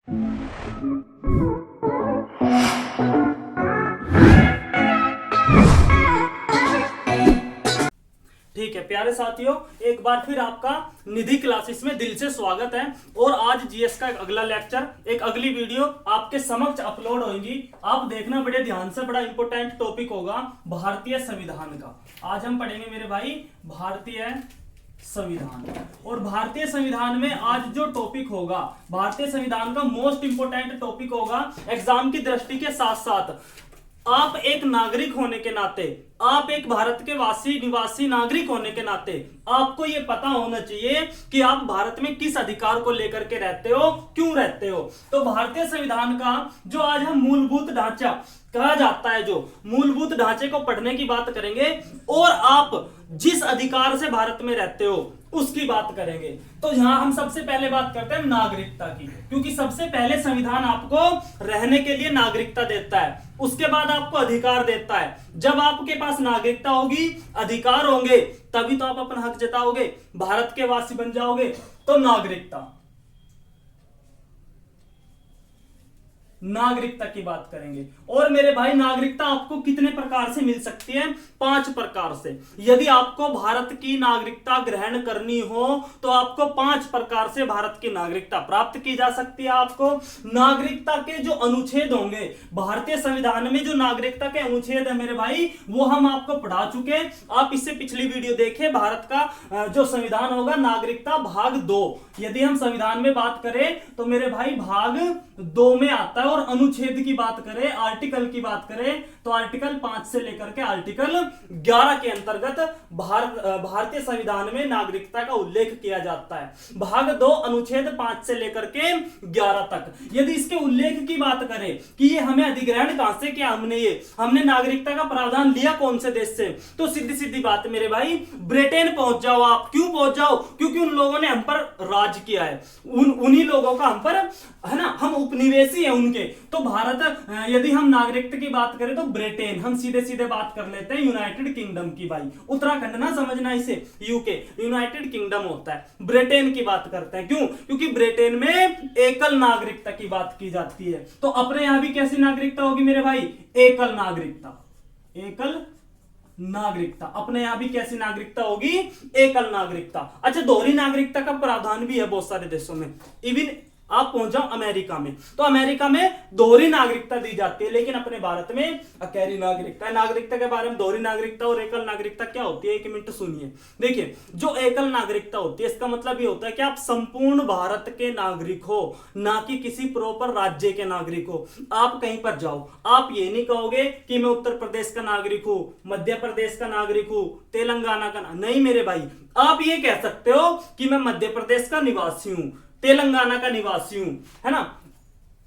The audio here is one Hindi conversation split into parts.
ठीक है प्यारे साथियों, एक बार फिर आपका निधि क्लासेस में दिल से स्वागत है। और आज जीएस का एक अगला लेक्चर, एक अगली वीडियो आपके समक्ष अपलोड होगी। आप देखना बड़े ध्यान से, बड़ा इंपॉर्टेंट टॉपिक होगा भारतीय संविधान का। आज हम पढ़ेंगे मेरे भाई भारतीय संविधान। और भारतीय संविधान में आज जो टॉपिक होगा, भारतीय संविधान का मोस्ट इंपोर्टेंट टॉपिक होगा एग्जाम की दृष्टि के साथ साथ। आप एक नागरिक होने के नाते, आप एक भारत के निवासी नागरिक होने के नाते आपको यह पता होना चाहिए कि आप भारत में किस अधिकार को लेकर के रहते हो, क्यों रहते हो। तो भारतीय संविधान का जो आज हम मूलभूत ढांचा कहा जाता है, जो मूलभूत ढांचे को पढ़ने की बात करेंगे और आप जिस अधिकार से भारत में रहते हो उसकी बात करेंगे। तो यहां हम सबसे पहले बात करते हैं नागरिकता की, क्योंकि सबसे पहले संविधान आपको रहने के लिए नागरिकता देता है, उसके बाद आपको अधिकार देता है। जब आपके पास नागरिकता होगी, अधिकार होंगे, तभी तो आप अपना हक जताओगे, भारत के वासी बन जाओगे। तो नागरिकता की बात करेंगे। और मेरे भाई नागरिकता आपको कितने प्रकार से मिल सकती है? 5 प्रकार से। यदि आपको भारत की नागरिकता ग्रहण करनी हो तो आपको 5 प्रकार से भारत की नागरिकता प्राप्त की जा सकती है। आपको नागरिकता के जो अनुच्छेद होंगे, भारतीय संविधान में जो नागरिकता के अनुच्छेद है मेरे भाई, वो हम आपको पढ़ा चुके। आप इससे पिछली वीडियो देखें। भारत का जो संविधान होगा, नागरिकता भाग 2। यदि हम संविधान में बात करें तो मेरे भाई भाग 2 में आता है। और अनुच्छेद की बात करें, आर्टिकल की बात करें, तो आर्टिकल 5 से लेकर के आर्टिकल 11 के अंतर्गत भारतीय संविधान में नागरिकता का उल्लेख किया जाता है। भाग 2 अनुच्छेद 5 से लेकर के 11 तक। यदि इसके उल्लेख की बात करें कि ये हमें अधिग्रहण कहां से किया, हमने नागरिकता का प्रावधान लिया कौन से देश से, तो सीधी सीधी बात मेरे भाई, ब्रिटेन पहुंच जाओ आप। क्यों पहुंच जाओ? क्योंकि उन लोगों ने हम पर राज किया है, उन्हीं लोगों का हम पर, है ना, हम उपनिवेशी है उनके। तो भारत, यदि हम नागरिकता की बात करें तो ब्रिटेन, हम सीधे सीधे बात कर लेते हैं यूनाइटेड किंगडम की। भाई उत्तराखंड ना समझना इसे, यूके, यूनाइटेड किंगडम होता है। ब्रिटेन की बात करते हैं, क्यों? क्योंकि ब्रिटेन में एकल नागरिकता की बात की जाती है। तो अपने यहां भी कैसी नागरिकता होगी मेरे भाई? एकल नागरिकता। एकल नागरिकता अपने यहां भी कैसी नागरिकता होगी? एकल नागरिकता। अच्छा, दोहरी नागरिकता का प्रावधान भी है बहुत सारे देशों में। इवन आप पहुंच जाओ अमेरिका में, तो अमेरिका में दोहरी नागरिकता दी जाती है, लेकिन अपने भारत में अकेली नागरिकता है। नागरिकता के बारे में, दोहरी नागरिकता और एकल नागरिकता क्या होती है, 1 मिनट सुनिए। देखिए, जो एकल नागरिकता होती है, इसका मतलब ये होता है कि आप संपूर्ण भारत के नागरिक हो, ना कि किसी प्रॉपर राज्य के नागरिक हो। आप कहीं पर जाओ, आप ये नहीं कहोगे कि मैं उत्तर प्रदेश का नागरिक हूं, मध्य प्रदेश का नागरिक हूं, तेलंगाना का नहीं मेरे भाई। आप ये कह सकते हो कि मैं मध्य प्रदेश का निवासी हूं, तेलंगाना का निवासी हूं, है ना,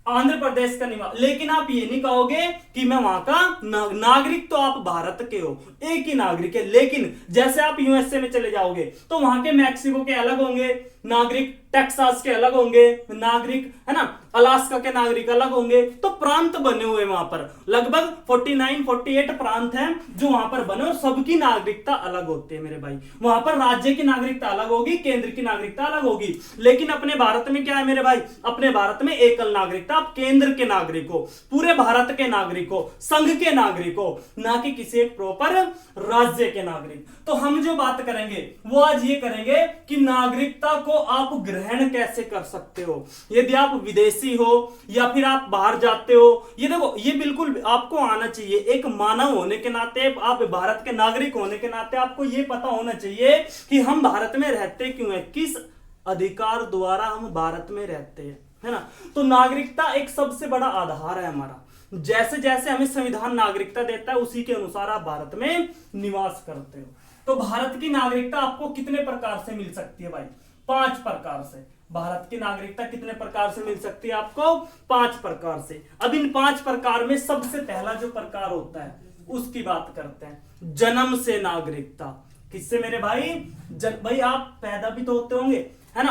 आंध्र प्रदेश का निवासी, लेकिन आप ये नहीं कहोगे कि मैं वहां का नागरिक। तो आप भारत के हो, एक ही नागरिक है। लेकिन जैसे आप यूएसए में चले जाओगे तो वहां के मैक्सिको के अलग होंगे नागरिक, टेक्सास के अलग होंगे नागरिक, है ना, अलास्का के नागरिक अलग होंगे। तो प्रांत बने हुए वहां पर लगभग 48 प्रांत हैं जो वहां पर बने, और सबकी नागरिकता अलग होती है मेरे भाई। वहां पर राज्य की नागरिकता अलग होगी, केंद्र की नागरिकता अलग होगी। लेकिन अपने भारत में क्या है मेरे भाई? अपने भारत में एकल नागरिकता। आप केंद्र के नागरिक हो, पूरे भारत के नागरिक हो, संघ के नागरिक हो, ना कि किसी एक प्रॉपर राज्य के नागरिक। तो हम जो बात करेंगे वो आज ये करेंगे कि नागरिकता को आप ग्रहण कैसे कर सकते हो। यदि आप विदेशी हो या फिर आप बाहर जाते हो, ये देखो, ये बिल्कुल आपको आना चाहिए। एक मानव होने के नाते, आप भारत के नागरिक होने के नाते आपको ये पता होना चाहिए कि हम भारत में रहते क्यों हैं, किस अधिकार द्वारा हम भारत में रहते हैं, है ना। तो नागरिकता एक सबसे बड़ा आधार है हमारा। जैसे जैसे हमें संविधान नागरिकता देता है, उसी के अनुसार आप भारत में निवास करते हो। तो भारत की नागरिकता आपको कितने प्रकार से मिल सकती है भाई? 5 प्रकार से। भारत की नागरिकता कितने प्रकार से मिल सकती है आपको? 5 प्रकार से। अब इन 5 प्रकार में सबसे पहला जो प्रकार होता है उसकी बात करते हैं, जन्म से नागरिकता। किससे मेरे भाई? भाई आप पैदा भी तो होते होंगे, है ना।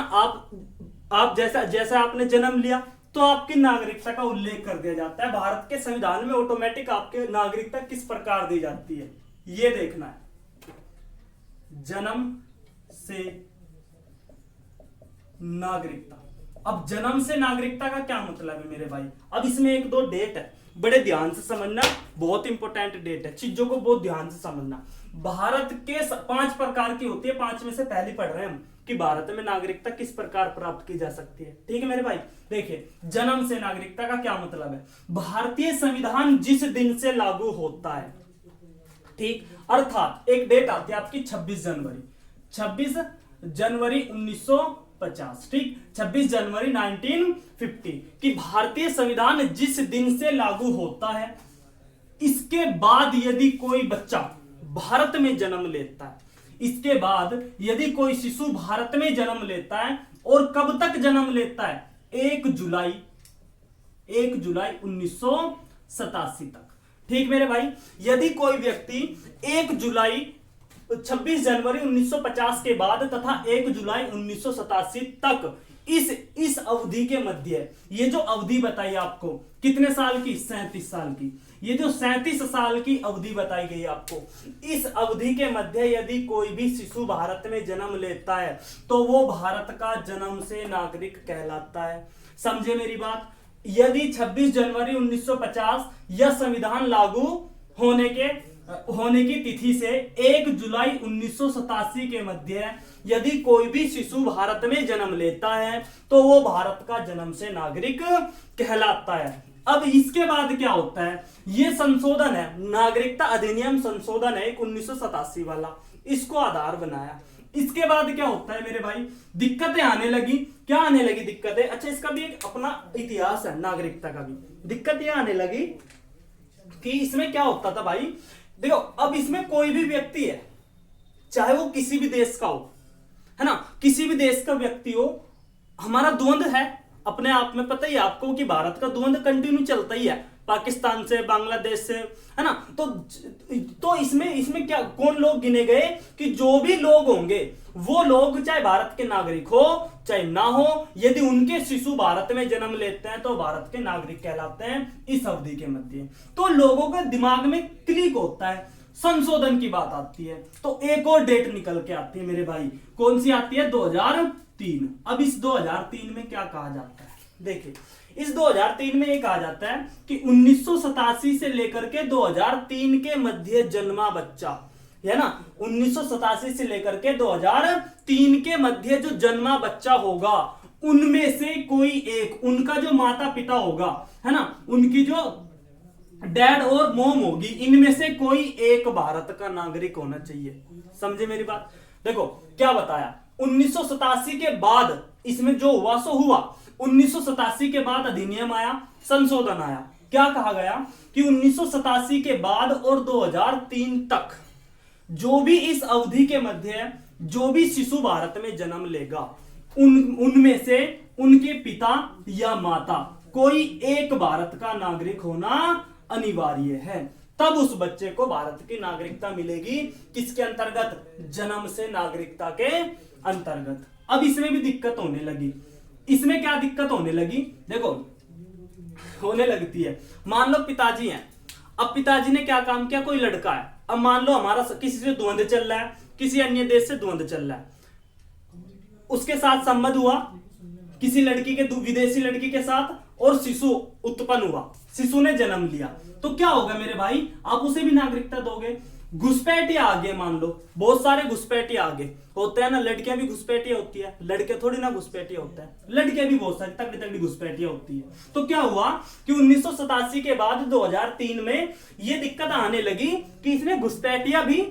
आप जैसा आपने जन्म लिया तो आपकी नागरिकता का उल्लेख कर दिया जाता है। भारत के संविधान में ऑटोमेटिक आपके नागरिकता किस प्रकार दी जाती है ये देखना है। जन्म से नागरिकता, अब जन्म से नागरिकता का क्या मतलब है मेरे भाई? अब इसमें एक दो डेट है, बड़े ध्यान से समझना, बहुत इंपॉर्टेंट डेट है, चीजों को बहुत ध्यान से समझना। भारत के 5 प्रकार की होती है, 5 में से पहली पढ़ रहे हैं हम कि भारत में नागरिकता किस प्रकार प्राप्त की जा सकती है। ठीक है मेरे भाई, देखिए जन्म से नागरिकता का क्या मतलब है। भारतीय संविधान जिस दिन से लागू होता है, ठीक, अर्थात एक डेट आती है आपकी 26 जनवरी 1950, ठीक, 26 जनवरी 1950 कि भारतीय संविधान जिस दिन से लागू होता है, इसके बाद यदि कोई बच्चा भारत में जन्म लेता है, इसके बाद यदि कोई शिशु भारत में जन्म लेता है, और कब तक जन्म लेता है? 1 जुलाई 1987 तक। ठीक मेरे भाई, यदि कोई व्यक्ति 26 जनवरी 1950 के बाद तथा 1 जुलाई 1987 तक इस अवधि के मध्य, ये जो अवधि बताई आपको कितने साल की? 37 साल की। ये जो 37 साल की अवधि बताई गई आपको, इस अवधि के मध्य यदि कोई भी शिशु भारत में जन्म लेता है तो वो भारत का जन्म से नागरिक कहलाता है। समझे मेरी बात? यदि 26 जनवरी 1950 यह संविधान लागू होने की तिथि से 1 जुलाई 1987 के मध्य यदि कोई भी शिशु भारत में जन्म लेता है तो वो भारत का जन्म से नागरिक कहलाता है। अब इसके बाद क्या होता है? ये संशोधन है, नागरिकता अधिनियम संशोधन है 1987 वाला, इसको आधार बनाया। इसके बाद क्या होता है मेरे भाई? दिक्कतें आने लगी। क्या आने लगी दिक्कतें? अच्छा, इसका भी एक अपना इतिहास है, नागरिकता का भी। दिक्कत ये आने लगी कि इसमें क्या होता था भाई, देखो अब इसमें कोई भी व्यक्ति है, चाहे वो किसी भी देश का हो, है ना, किसी भी देश का व्यक्ति हो, हमारा द्वंद्व है अपने आप में, पता ही आपको कि भारत का द्वंद्व कंटिन्यू चलता ही है, पाकिस्तान से, बांग्लादेश से, है ना। तो इसमें क्या कौन लोग गिने गए कि जो भी लोग होंगे वो लोग चाहे भारत के नागरिक हो चाहे ना हो, यदि उनके शिशु भारत में जन्म लेते हैं तो भारत के नागरिक कहलाते हैं इस अवधि के मध्य। तो लोगों के दिमाग में क्लिक होता है, संशोधन की बात आती है तो एक और डेट निकल के आती है मेरे भाई। कौन सी आती है? 2003। अब इस 2003 में क्या कहा जाता है? देखिए इस 2003 में एक आ जाता है कि 1987 से लेकर के 2003 के मध्य जन्मा बच्चा, है ना, 1987 से लेकर के 2003 के मध्य जो जन्मा बच्चा होगा, उनमें से कोई एक, उनका जो माता पिता होगा, है ना, उनकी जो डैड और मॉम होगी, इनमें से कोई एक भारत का नागरिक होना चाहिए। समझे मेरी बात? देखो क्या बताया, 1987 के बाद इसमें जो हुआ सो हुआ। 1987 के बाद अधिनियम आया, संशोधन आया। क्या कहा गया कि 1987 के बाद और 2003 तक जो भी इस अवधि के मध्य जो भी शिशु भारत में जन्म लेगा, उनमें से उनके पिता या माता कोई एक भारत का नागरिक होना अनिवार्य है। तब उस बच्चे को भारत की नागरिकता मिलेगी। किसके अंतर्गत? जन्म से नागरिकता के अंतर्गत। अब इसमें भी दिक्कत होने लगी। इसमें क्या दिक्कत होने लगी? देखो होने लगती है, मान लो पिताजी हैं, अब पिताजी ने क्या काम किया, कोई लड़का है, अब मान लो हमारा किसी से द्वंद्व चल रहा है, किसी अन्य देश से द्वंद्व चल रहा है, उसके साथ संबंध हुआ किसी लड़की के, विदेशी लड़की के साथ, और शिशु उत्पन्न हुआ, शिशु ने जन्म लिया, तो क्या होगा मेरे भाई? आप उसे भी नागरिकता दोगे। घुसपैठिया आ गए, मान लो बहुत सारे घुसपैठिया आ गए, होते हैं ना, लड़कियां भी घुसपैठिया होती है, लड़के थोड़ी ना घुसपैठिया होता है, लड़कियां भी बहुत सारी तगड़ी तगड़ी घुसपैठिया होती है। तो क्या हुआ कि 1987 के बाद 2003 में ये दिक्कत आने लगी कि इसमें घुसपैठिया भी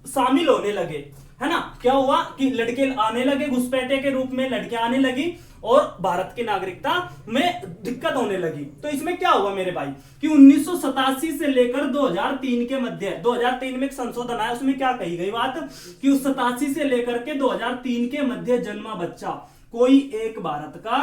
शामिल होने लगे, है ना। क्या हुआ कि लड़के आने लगे घुसपैठिया के रूप में, लड़कियां आने लगी और भारत की नागरिकता में दिक्कत होने लगी। तो इसमें क्या हुआ मेरे भाई कि 1987 से लेकर 2003 के मध्य, 2003 में एक संशोधन आया, उसमें क्या कही गई बात कि उस 87 से लेकर के 2003 के मध्य जन्मा बच्चा कोई एक भारत का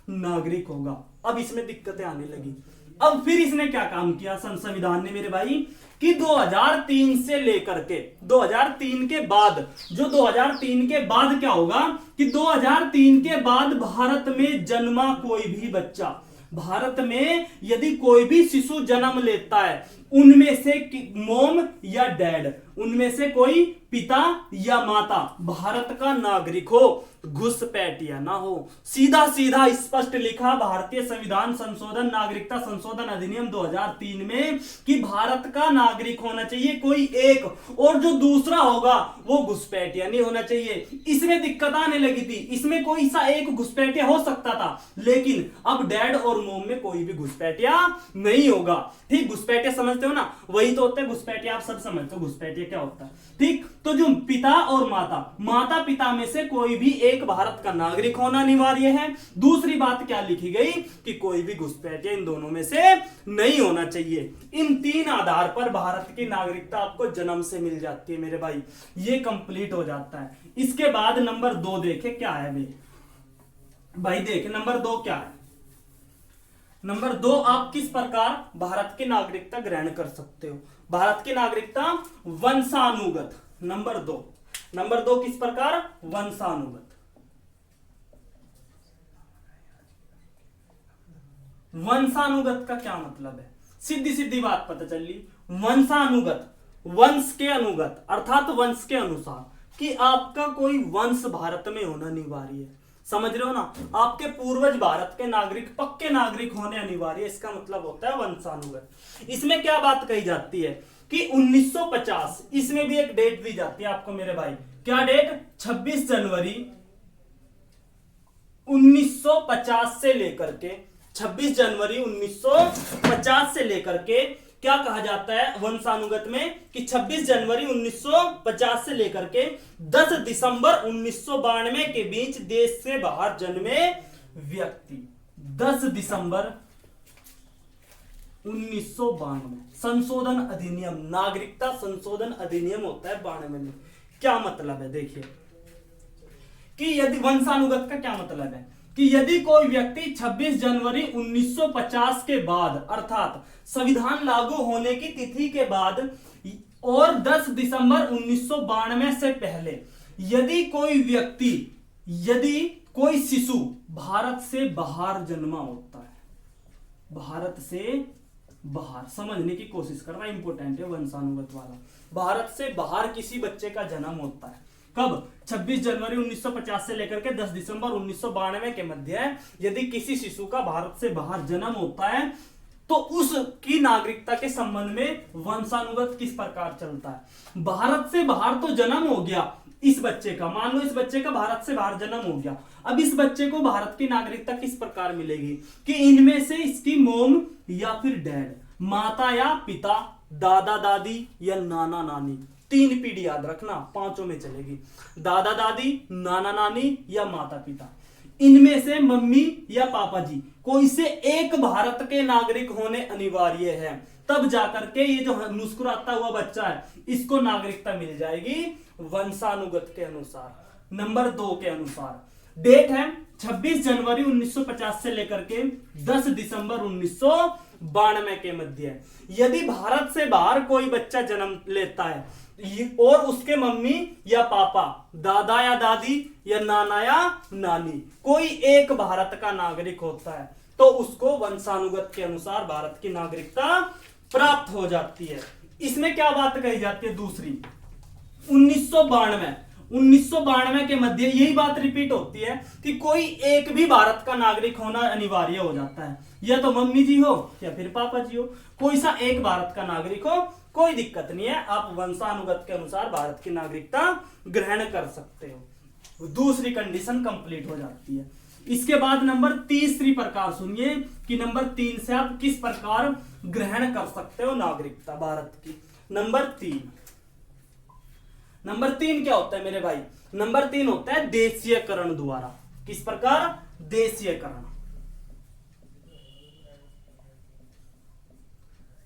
नागरिक होगा। अब इसमें दिक्कतें आने लगी। अब फिर इसने क्या काम किया संविधान ने मेरे भाई कि 2003 से लेकर के 2003 के बाद, जो 2003 के बाद क्या होगा कि 2003 के बाद भारत में जन्मा कोई भी बच्चा, भारत में यदि कोई भी शिशु जन्म लेता है, उनमें से मोम या डैड, उनमें से कोई पिता या माता भारत का नागरिक हो, घुसपैठिया ना हो। सीधा सीधा स्पष्ट लिखा भारतीय संविधान संशोधन नागरिकता संशोधन अधिनियम 2003 में कि भारत का नागरिक होना चाहिए कोई एक, और जो दूसरा होगा वो घुसपैठिया नहीं होना चाहिए। इसमें दिक्कत आने लगी थी, इसमें कोई सा एक घुसपैठिया हो सकता था, लेकिन अब डैड और मोम में कोई भी घुसपैठिया नहीं होगा। ठीक, घुसपैठिया समझते हो ना, वही तो होता है घुसपैठिया, आप सब समझते हो घुसपैठिया क्या होता है। ठीक, तो जो पिता और माता पिता में से कोई भी एक भारत का नागरिक होना अनिवार्य है। दूसरी बात क्या लिखी गई कि कोई भी घुसपैठिया इन दोनों में से नहीं होना चाहिए। इन तीन आधार पर भारत की नागरिकता आपको जन्म से मिल जाती है मेरे भाई, ये कंप्लीट हो जाता है। इसके बाद नंबर 2 देखे क्या है भाई, देखे नंबर 2 क्या है। नंबर 2, आप किस प्रकार भारत की नागरिकता ग्रहण कर सकते हो। भारत की नागरिकता वंशानुगत। नंबर 2 किस प्रकार, वंशानुगत। वंशानुगत का क्या मतलब है, सीधी सीधी बात पता चल ली। वंशानुगत, वंश के अनुगत अर्थात वंश के अनुसार, कि आपका कोई वंश भारत में होना अनिवार्य है। समझ रहे हो ना, आपके पूर्वज भारत के नागरिक, पक्के नागरिक होने अनिवार्य है, इसका मतलब होता है वंशानुगत। इसमें क्या बात कही जाती है कि 1950, इसमें भी एक डेट दी जाती है आपको मेरे भाई, क्या डेट, 26 जनवरी 1950 से लेकर के 26 जनवरी 1950 से लेकर के क्या कहा जाता है वंशानुगत में कि 26 जनवरी 1950 से लेकर के 10 दिसंबर 1992 के बीच देश से बाहर जन्मे व्यक्ति। 10 दिसंबर 1992 संशोधन अधिनियम, नागरिकता संशोधन अधिनियम होता है 92 में। क्या मतलब है देखिए, कि यदि वंशानुगत का क्या मतलब है कि यदि कोई व्यक्ति 26 जनवरी 1950 के बाद अर्थात संविधान लागू होने की तिथि के बाद और 10 दिसंबर 1992 से पहले यदि कोई व्यक्ति, यदि कोई शिशु भारत से बाहर जन्मा होता है, भारत से बाहर, समझने की कोशिश करना इंपॉर्टेंट है वंशानुगत वाला, भारत से बाहर किसी बच्चे का जन्म होता है कब, 26 जनवरी 1950 से लेकर के 10 दिसंबर 1992 के मध्य यदि किसी शिशु का भारत से बाहर जन्म होता है तो उसकी नागरिकता के संबंध में वंशानुगत किस प्रकार चलता है। भारत से बाहर तो जन्म हो गया इस बच्चे का, मान लो इस बच्चे का भारत से बाहर जन्म हो गया, अब इस बच्चे को भारत की नागरिकता किस प्रकार मिलेगी कि इनमें से इसकी मोम या फिर डैड, माता या पिता, दादा दादी या नाना नानी, 3 पीढ़ी याद रखना, 5 में चलेगी, दादा दादी, नाना नानी या माता पिता, इनमें से मम्मी या पापा जी कोई से एक भारत के नागरिक होने अनिवार्य है, तब जाकर के ये जो मुस्कुराता हुआ बच्चा है इसको नागरिकता मिल जाएगी वंशानुगत के अनुसार। नंबर 2 के अनुसार डेट है 26 जनवरी 1950 से लेकर के 10 दिसंबर 1992 के मध्य। यदि भारत से बाहर कोई बच्चा जन्म लेता है और उसके मम्मी या पापा, दादा या दादी या नाना या नानी कोई एक भारत का नागरिक होता है तो उसको वंशानुगत के अनुसार भारत की नागरिकता प्राप्त हो जाती है। इसमें क्या बात कही जाती है दूसरी, 1992 के मध्य यही बात रिपीट होती है कि कोई एक भी भारत का नागरिक होना अनिवार्य हो जाता है, या तो मम्मी जी हो या फिर पापा जी हो, कोई सा एक भारत का नागरिक हो, कोई दिक्कत नहीं है, आप वंशानुगत के अनुसार भारत की नागरिकता ग्रहण कर सकते हो। दूसरी कंडीशन कंप्लीट हो जाती है। इसके बाद नंबर तीसरी प्रकार सुनिए कि नंबर 3 से आप किस प्रकार ग्रहण कर सकते हो नागरिकता भारत की। नंबर 3 क्या होता है मेरे भाई, नंबर 3 होता है देशीयकरण द्वारा। किस प्रकार, देशीयकरण।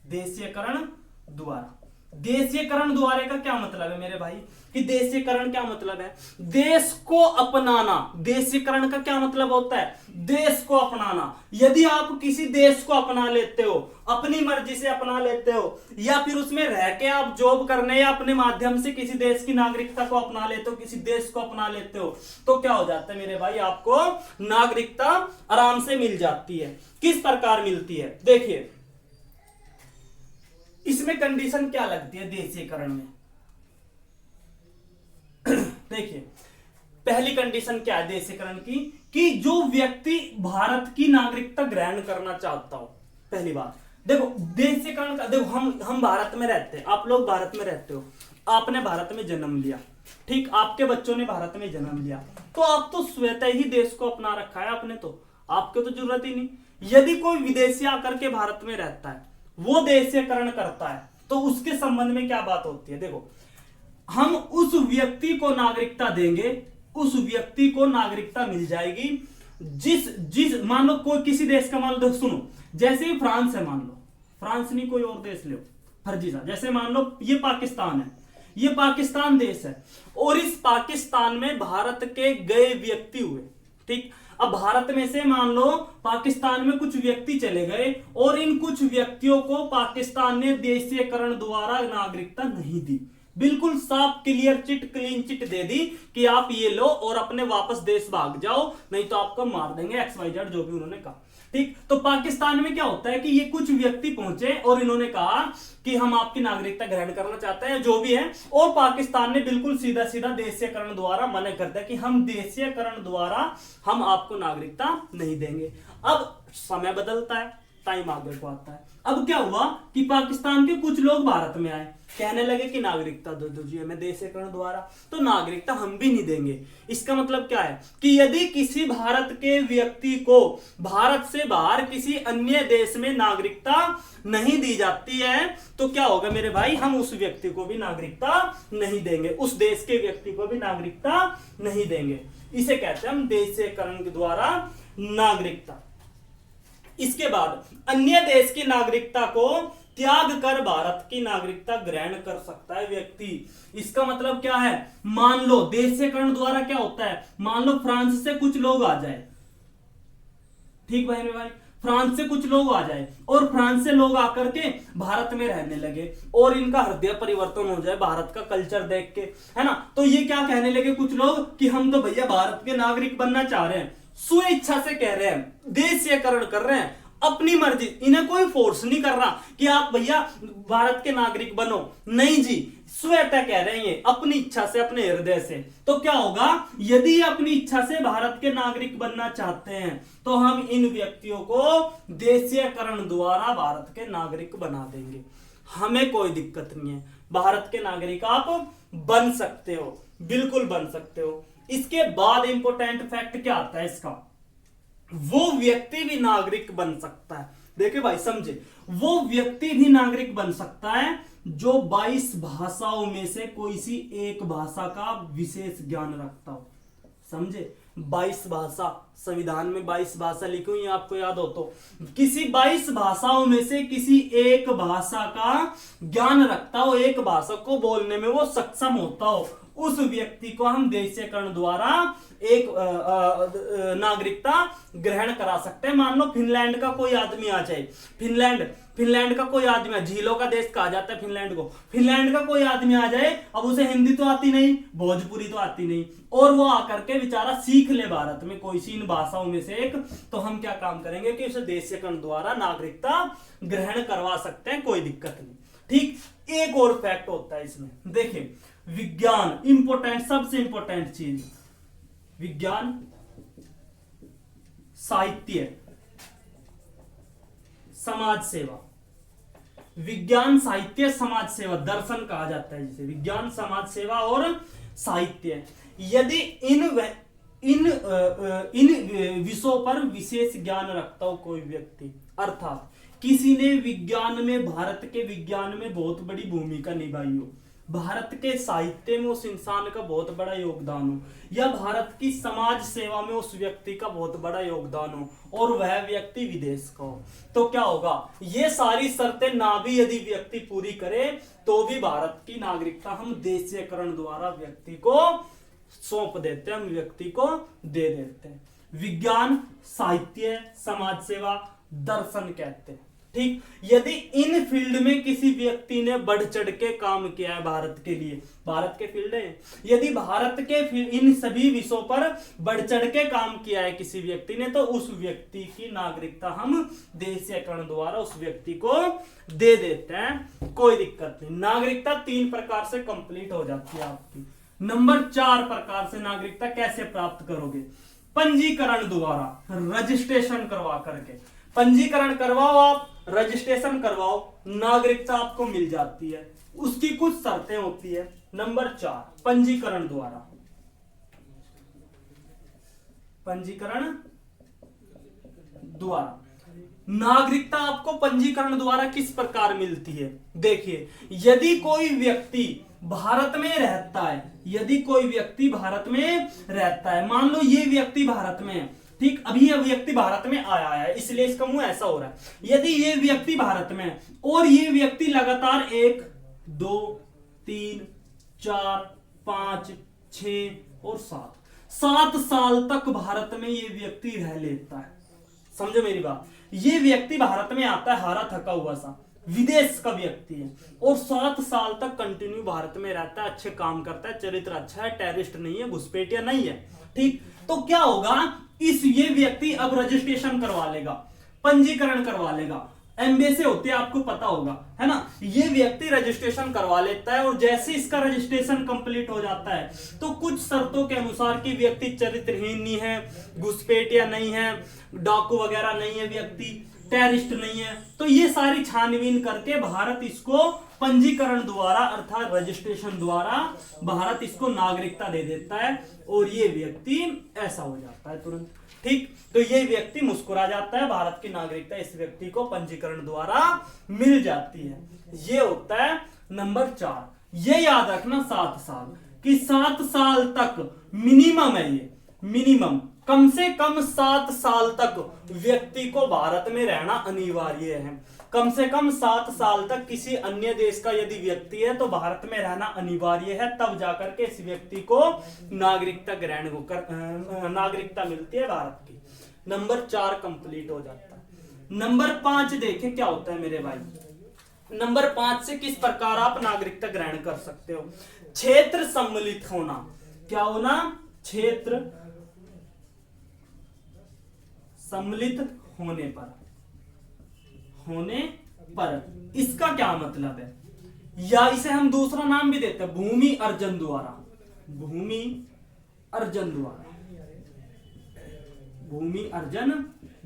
देशीयकरण द्वारा, देशीयकरण द्वारा का क्या मतलब है मेरे भाई कि देशीयकरण क्या मतलब है, देश को अपनाना। देशीयकरण का क्या मतलब होता है, देश को अपनाना। यदि आप किसी देश को अपना लेते हो, अपनी मर्जी से अपना लेते हो, या फिर उसमें रह के आप जॉब करने या अपने माध्यम से किसी देश की नागरिकता को अपना लेते हो, किसी देश को अपना लेते हो, तो क्या हो जाता है मेरे भाई, आपको नागरिकता आराम से मिल जाती है। किस प्रकार मिलती है देखिए, इसमें कंडीशन क्या लगती है देशीकरण में? देखिए, पहली कंडीशन क्या है देशीकरण की, कि जो व्यक्ति भारत की नागरिकता ग्रहण करना चाहता हो। पहली बात देखो, देशीकरण का देखो, हम भारत में रहते हैं, आप लोग भारत में रहते हो, आपने भारत में जन्म लिया, ठीक, आपके बच्चों ने भारत में जन्म लिया, तो आप तो स्वतः ही देश को अपना रखा है आपने, तो आपको तो जरूरत ही नहीं। यदि कोई विदेशी आकर के भारत में रहता है, वो देशीकरण करता है, तो उसके संबंध में क्या बात होती है? देखो, हम उस व्यक्ति को नागरिकता देंगे, उस व्यक्ति को नागरिकता मिल जाएगी जिस जिस मान लो कोई किसी देश का, मान लो, सुनो, जैसे ही फ्रांस है, मान लो, फ्रांस नहीं कोई और देश लो फर्जी सा, जैसे मान लो ये पाकिस्तान है, ये पाकिस्तान देश है, और इस पाकिस्तान में भारत के गए व्यक्ति हुए, ठीक। अब भारत में से मान लो पाकिस्तान में कुछ व्यक्ति चले गए, और इन कुछ व्यक्तियों को पाकिस्तान ने देशीकरण द्वारा नागरिकता नहीं दी, बिल्कुल साफ क्लियर चिट क्लीन चिट दे दी कि आप ये लो और अपने वापस देश भाग जाओ, नहीं तो आपको मार देंगे, XYZ जो भी उन्होंने कहा, ठीक। तो पाकिस्तान में क्या होता है कि ये कुछ व्यक्ति पहुंचे और इन्होंने कहा कि हम आपकी नागरिकता ग्रहण करना चाहते हैं, जो भी है, और पाकिस्तान ने बिल्कुल सीधा सीधा देशीकरण द्वारा मना कर दिया कि हम देशीकरण द्वारा हम आपको नागरिकता नहीं देंगे। अब समय बदलता है, टाइम आगे को आता है। अब क्या हुआ कि पाकिस्तान के कुछ लोग भारत में आए, कहने लगे कि नागरिकता दो दीजिए हमें देशीकरण द्वारा, तो नागरिकता हम भी नहीं देंगे। इसका मतलब क्या है कि यदि किसी भारत के व्यक्ति को भारत से बाहर किसी अन्य देश में नागरिकता नहीं दी जाती है, तो क्या होगा मेरे भाई, हम उस व्यक्ति को भी नागरिकता नहीं देंगे, उस देश के व्यक्ति को भी नागरिकता नहीं देंगे। इसे कहते हैं हम देशीकरण के द्वारा नागरिकता। इसके बाद अन्य देश की नागरिकता को त्याग कर भारत की नागरिकता ग्रहण कर सकता है व्यक्ति। इसका मतलब क्या है, मान लो देशीकरण द्वारा क्या होता है, मान लो फ्रांस से कुछ लोग आ जाए, ठीक भाई भाई, फ्रांस से कुछ लोग आ जाए और फ्रांस से लोग आकर के भारत में रहने लगे और इनका हृदय परिवर्तन हो जाए भारत का कल्चर देख के, है ना, तो ये क्या कहने लगे कुछ लोग कि हम तो भैया भारत के नागरिक बनना चाह रहे हैं, स्वेच्छा से कह रहे हैं, देशीकरण कर रहे हैं, अपनी मर्जी, इन्हें कोई फोर्स नहीं कर रहा कि आप भैया भारत के नागरिक बनो, नहीं जी, स्वतः कह रहे हैं ये अपनी इच्छा से, अपने हृदय से। तो क्या होगा, यदि ये अपनी इच्छा से भारत के नागरिक बनना चाहते हैं, तो हम इन व्यक्तियों को देशीकरण द्वारा भारत के नागरिक बना देंगे, हमें कोई दिक्कत नहीं है, भारत के नागरिक आप बन सकते हो, बिल्कुल बन सकते हो। इसके बाद इंपॉर्टेंट फैक्ट क्या आता है इसका, वो व्यक्ति भी नागरिक बन सकता है। देखिए भाई समझे, वो व्यक्ति भी नागरिक बन सकता है जो 22 भाषाओं में से कोई सी एक भाषा का विशेष ज्ञान रखता हो, समझे। 22 भाषा, संविधान में 22 भाषा लिखी हुई है, आपको याद हो तो, किसी 22 भाषाओं में से किसी एक भाषा का ज्ञान रखता हो, एक भाषा को बोलने में वो सक्षम होता हो, उस व्यक्ति को हम देशीकरण द्वारा एक नागरिकता ग्रहण करा सकते हैं। मान लो फिनलैंड का कोई आदमी आ जाए, फिनलैंड का कोई आदमी, झीलों का देश कहा जाता है फिनलैंड को, फिनलैंड का कोई आदमी आ जाए, अब उसे हिंदी तो आती नहीं, भोजपुरी तो आती नहीं, और वो आकर के बेचारा सीख ले भारत में कोई सी इन भाषाओं में से एक, तो हम क्या काम करेंगे कि उसे देशीकरण द्वारा नागरिकता ग्रहण करवा सकते हैं, कोई दिक्कत नहीं, ठीक। एक और फैक्ट होता है इसमें, देखिए विज्ञान, इंपॉर्टेंट, सबसे इंपॉर्टेंट चीज, विज्ञान, साहित्य, समाज सेवा, विज्ञान, साहित्य, समाज सेवा, दर्शन कहा जाता है जिसे, विज्ञान, समाज सेवा और साहित्य। यदि इन विषयों पर विशेष ज्ञान रखता हो कोई व्यक्ति, अर्थात किसी ने विज्ञान में, भारत के विज्ञान में बहुत बड़ी भूमिका निभाई हो, भारत के साहित्य में उस इंसान का बहुत बड़ा योगदान हो, या भारत की समाज सेवा में उस व्यक्ति का बहुत बड़ा योगदान हो, और वह व्यक्ति विदेश का हो, तो क्या होगा, ये सारी शर्तें ना भी यदि व्यक्ति पूरी करे तो भी भारत की नागरिकता हम देशीकरण द्वारा व्यक्ति को सौंप देते हैं, हम व्यक्ति को दे देते हैं। विज्ञान, साहित्य, समाज सेवा, दर्शन कहते हैं, ठीक, यदि इन फील्ड में किसी व्यक्ति ने बढ़ चढ़ के काम किया है भारत के लिए, भारत के फील्ड है, यदि भारत के इन सभी विषयों पर बढ़ चढ़ के काम किया है किसी व्यक्ति ने, तो उस व्यक्ति की नागरिकता हम देशीयकरण द्वारा उस व्यक्ति को दे देते हैं, कोई दिक्कत नहीं। नागरिकता 3 प्रकार से कंप्लीट हो जाती है आपकी। नंबर 4 प्रकार से नागरिकता कैसे प्राप्त करोगे? पंजीकरण द्वारा, रजिस्ट्रेशन करवा करके। पंजीकरण करवाओ, आप रजिस्ट्रेशन करवाओ, नागरिकता आपको मिल जाती है। उसकी कुछ शर्तें होती है। नंबर 4 पंजीकरण द्वारा। पंजीकरण द्वारा नागरिकता आपको पंजीकरण द्वारा किस प्रकार मिलती है? देखिए, यदि कोई व्यक्ति भारत में रहता है, यदि कोई व्यक्ति भारत में रहता है, मान लो ये व्यक्ति भारत में है, ठीक, अभी ये व्यक्ति भारत में आया है इसलिए इसका मुंह ऐसा हो रहा है। यदि ये व्यक्ति भारत में है और ये व्यक्ति लगातार 1 2 3 4 5 6 और 7 साल तक भारत में ये व्यक्ति रह लेता है। समझो मेरी बात, ये व्यक्ति भारत में आता है हारा थका हुआ सा, विदेश का व्यक्ति है और 7 साल तक कंटिन्यू भारत में रहता है, अच्छे काम करता है, चरित्र अच्छा है, टेररिस्ट नहीं है, घुसपैठिया नहीं है, ठीक। तो क्या होगा, ये व्यक्ति अब रजिस्ट्रेशन करवा लेगा, पंजीकरण करवा लेगा। एमबीए होते आपको पता होगा, है ना। ये व्यक्ति रजिस्ट्रेशन करवा लेता है और जैसे इसका रजिस्ट्रेशन कंप्लीट हो जाता है तो कुछ शर्तों के अनुसार कि व्यक्ति चरित्रहीन नहीं है, घुसपैठिया नहीं है, डाकू वगैरह नहीं है, व्यक्ति टेररिस्ट नहीं है, तो ये सारी छानबीन करके भारत इसको पंजीकरण द्वारा अर्थात रजिस्ट्रेशन द्वारा भारत इसको नागरिकता दे देता है और ये व्यक्ति ऐसा हो जाता है तुरंत, ठीक। तो ये व्यक्ति मुस्कुरा जाता है, भारत की नागरिकता इस व्यक्ति को पंजीकरण द्वारा मिल जाती है। ये होता है नंबर 4। ये याद रखना 7 साल कि 7 साल तक मिनिमम है, ये मिनिमम कम से कम 7 साल तक व्यक्ति को भारत में रहना अनिवार्य है। कम से कम 7 साल तक किसी अन्य देश का यदि व्यक्ति है तो भारत में रहना अनिवार्य है, तब जाकर के इस व्यक्ति को नागरिकता ग्रहण होकर नागरिकता मिलती है भारत की। नंबर 4 कंप्लीट हो जाता है। नंबर 5 देखें क्या होता है मेरे भाई। नंबर 5 से किस प्रकार आप नागरिकता ग्रहण कर सकते हो? क्षेत्र सम्मिलित होना। क्या होना? क्षेत्र सम्मिलित होने पर इसका क्या मतलब है? या इसे हम दूसरा नाम भी देते हैं, भूमि अर्जन द्वारा। भूमि अर्जन द्वारा, भूमि अर्जन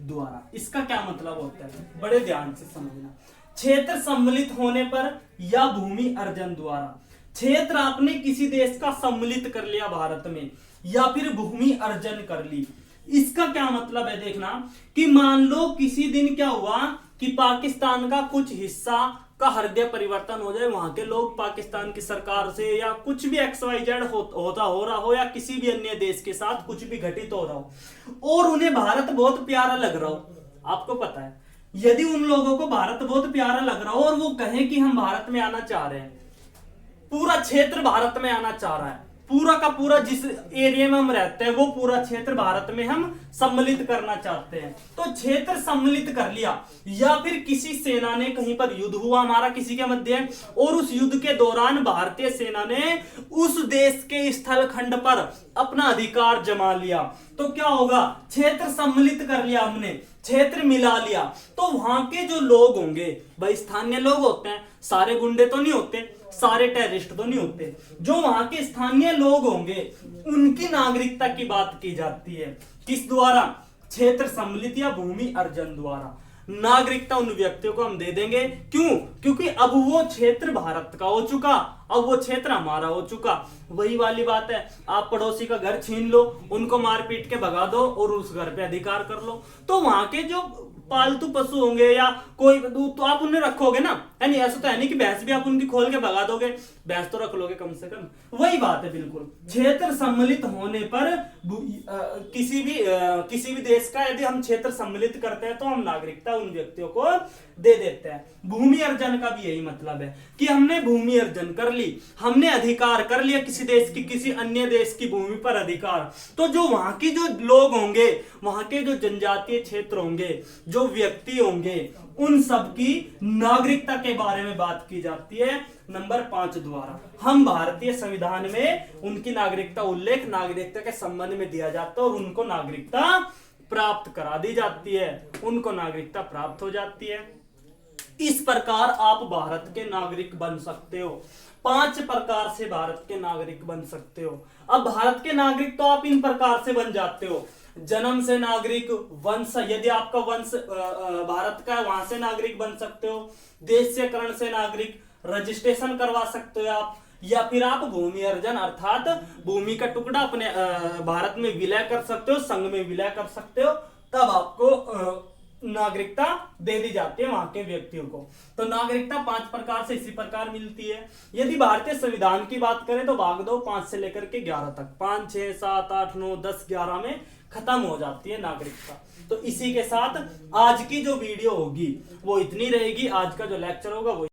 द्वारा इसका क्या मतलब होता है? बड़े ध्यान से समझना। क्षेत्र सम्मिलित होने पर या भूमि अर्जन द्वारा, क्षेत्र आपने किसी देश का सम्मिलित कर लिया भारत में या फिर भूमि अर्जन कर ली। इसका क्या मतलब है देखना कि मान लो किसी दिन क्या हुआ कि पाकिस्तान का कुछ हिस्सा का हृदय परिवर्तन हो जाए, वहां के लोग पाकिस्तान की सरकार से या कुछ भी XYZ होता हो रहा हो या किसी भी अन्य देश के साथ कुछ भी घटित हो रहा हो और उन्हें भारत बहुत प्यारा लग रहा हो। आपको पता है, यदि उन लोगों को भारत बहुत प्यारा लग रहा हो और वो कहें कि हम भारत में आना चाह रहे हैं, पूरा क्षेत्र भारत में आना चाह रहा है, पूरा का पूरा जिस एरिया में हम रहते हैं वो पूरा क्षेत्र भारत में हम सम्मिलित करना चाहते हैं, तो क्षेत्र सम्मिलित कर लिया। या फिर किसी सेना ने, कहीं पर युद्ध हुआ हमारा किसी के मध्य और उस युद्ध के दौरान भारतीय सेना ने उस देश के स्थल खंड पर अपना अधिकार जमा लिया, तो क्या होगा? क्षेत्र सम्मिलित कर लिया हमने, क्षेत्र मिला लिया, तो वहां के जो लोग होंगे, भाई स्थानीय लोग होते हैं, सारे गुंडे तो नहीं होते, सारे टेररिस्ट तो नहीं होते, जो वहां के स्थानीय लोग होंगे उनकी नागरिकता की बात की जाती है। किस द्वारा? क्षेत्र सम्मिलित या भूमि अर्जन द्वारा नागरिकता उन व्यक्तियों को हम दे देंगे। क्यों? क्योंकि अब वो क्षेत्र भारत का हो चुका, अब वो क्षेत्र हमारा हो चुका। वही वाली बात है, आप पड़ोसी का घर छीन लो, उनको मार पीट के भगा दो और उस घर पे अधिकार कर लो, तो वहां के जो पालतू पशु होंगे या कोई तो आप उन्हें रखोगे ना, यानी ऐसा तो है नहीं कि भैंस भी आप उनकी खोल के भगा दोगे, भैंस तो रख लोगे कम से कम। वही बात है बिल्कुल। क्षेत्र सम्मिलित होने पर किसी भी देश का यदि हम क्षेत्र सम्मिलित करते हैं तो हम नागरिकता उन व्यक्तियों को दे देते हैं। भूमि अर्जन का भी यही मतलब है कि हमने भूमि अर्जन कर ली, हमने अधिकार कर लिया किसी देश की किसी अन्य देश की भूमि पर अधिकार, तो जो वहां की जो लोग होंगे, वहां के जो जनजातीय क्षेत्र होंगे, जो जो व्यक्ति होंगे उन सब की नागरिकता के बारे में बात की जाती है नंबर 5 द्वारा। हम भारतीय संविधान में उनकी नागरिकता उल्लेख नागरिकता के संबंध में दिया जाता है और उनको नागरिकता प्राप्त करा दी जाती है, उनको नागरिकता प्राप्त हो जाती है। इस प्रकार आप भारत के नागरिक बन सकते हो। 5 प्रकार से भारत के नागरिक बन सकते हो। अब भारत के नागरिक तो आप इन प्रकार से बन जाते हो, जन्म से नागरिक, वंश यदि आपका वंश भारत का है वहां से नागरिक बन सकते हो, देशीयकरण से नागरिक, रजिस्ट्रेशन करवा सकते हो आप, या फिर आप भूमि अर्जन अर्थात भूमि का टुकड़ा अपने भारत में विलय कर सकते हो, संघ में विलय कर सकते हो, तब आपको नागरिकता दे दी जाती है वहां के व्यक्तियों को। तो नागरिकता 5 प्रकार से इसी प्रकार मिलती है। यदि भारतीय संविधान की बात करें तो भाग दो 5 से लेकर के 11 तक, 5, 6, 7, 8, 9, 10, 11 में खत्म हो जाती है नागरिकता। तो इसी के साथ आज की जो वीडियो होगी वो इतनी रहेगी। आज का जो लेक्चर होगा वो